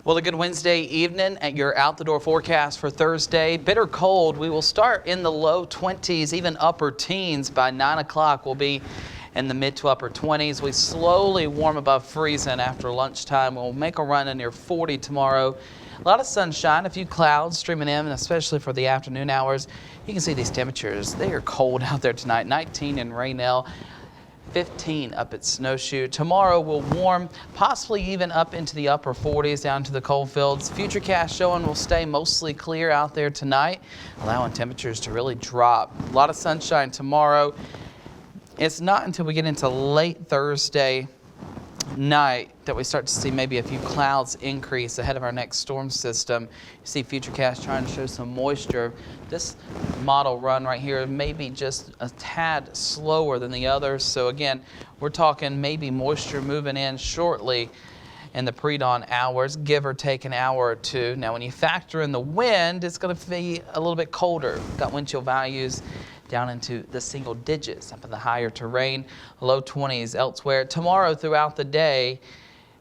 Well, a good Wednesday evening at your out-the-door forecast for Thursday. Bitter cold. We will start in the low 20s, even upper teens. By 9 o'clock, we'll be in the mid to upper 20s. We slowly warm above freezing after lunchtime. We'll make a run to near 40 tomorrow. A lot of sunshine, a few clouds streaming in, especially for the afternoon hours. You can see these temperatures. They are cold out there tonight. 19 in Raynell. 15 up at Snowshoe. Tomorrow will warm, possibly even up into the upper 40s down to the cold fields. Futurecast showing will stay mostly clear out there tonight, allowing temperatures to really drop. A lot of sunshine tomorrow. It's not until we get into late Thursday night that we start to see maybe a few clouds increase ahead of our next storm system. You see Futurecast trying to show some moisture. This model run right here may be just a tad slower than the others. So again, we're talking maybe moisture moving in shortly in the pre-dawn hours, give or take an hour or two. Now when you factor in the wind, it's going to be a little bit colder. We've got wind chill values down into the single digits up in the higher terrain, low 20s elsewhere. Tomorrow throughout the day,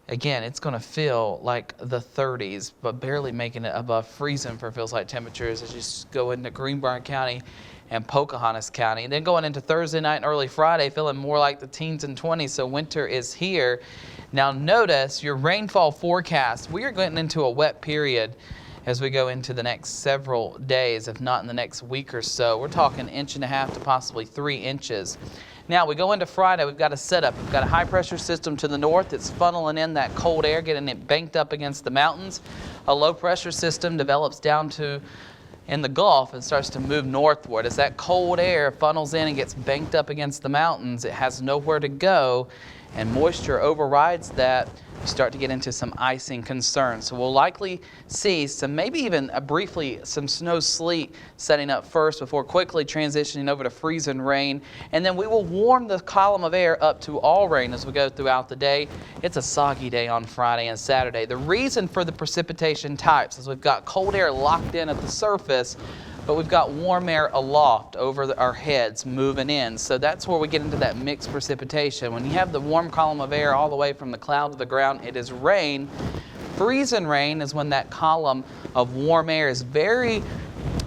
again, it's going to feel like the 30s, but barely making it above freezing for feels like temperatures as you go into Greenbrier County and Pocahontas County. And then going into Thursday night and early Friday, feeling more like the teens and 20s, so winter is here. Now notice your rainfall forecast. We are getting into a wet period as we go into the next several days, if not in the next week or so. We're talking 1.5 inches to possibly 3 inches. Now we go into Friday, we've got a setup. We've got a high pressure system to the north that's funneling in that cold air, getting it banked up against the mountains. A low pressure system develops down to in the Gulf and starts to move northward. As that cold air funnels in and gets banked up against the mountains, it has nowhere to go, and moisture overrides that. You start to get into some icing concerns. So we'll likely see some, maybe even briefly, some snow sleet setting up first before quickly transitioning over to freezing rain. And then we will warm the column of air up to all rain as we go throughout the day. It's a soggy day on Friday and Saturday. The reason for the precipitation types is we've got cold air locked in at the surface, but we've got warm air aloft over our heads moving in. So that's where we get into that mixed precipitation. When you have the warm column of air all the way from the cloud to the ground, it is rain. Freezing rain is when that column of warm air is very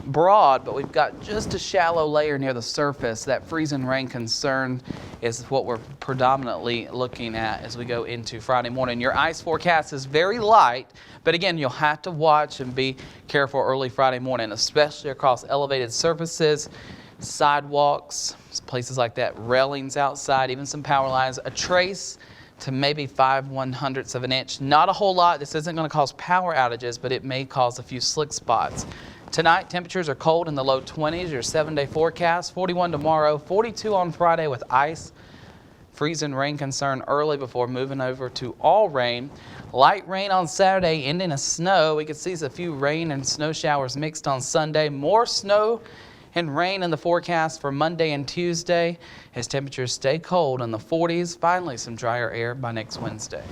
broad, but we've got just a shallow layer near the surface. That freezing rain concern is what we're predominantly looking at as we go into Friday morning. Your ice forecast is very light, but again, you'll have to watch and be careful early Friday morning, especially across elevated surfaces, sidewalks, places like that, railings outside, even some power lines. A trace to maybe 5/100ths of an inch. Not a whole lot. This isn't going to cause power outages, but it may cause a few slick spots. Tonight, temperatures are cold in the low 20s. Your 7-day forecast, 41 tomorrow, 42 on Friday with ice. Freezing rain concern early before moving over to all rain. Light rain on Saturday, ending in snow. We could see a few rain and snow showers mixed on Sunday. More snow and rain in the forecast for Monday and Tuesday as temperatures stay cold in the 40s. Finally, some drier air by next Wednesday.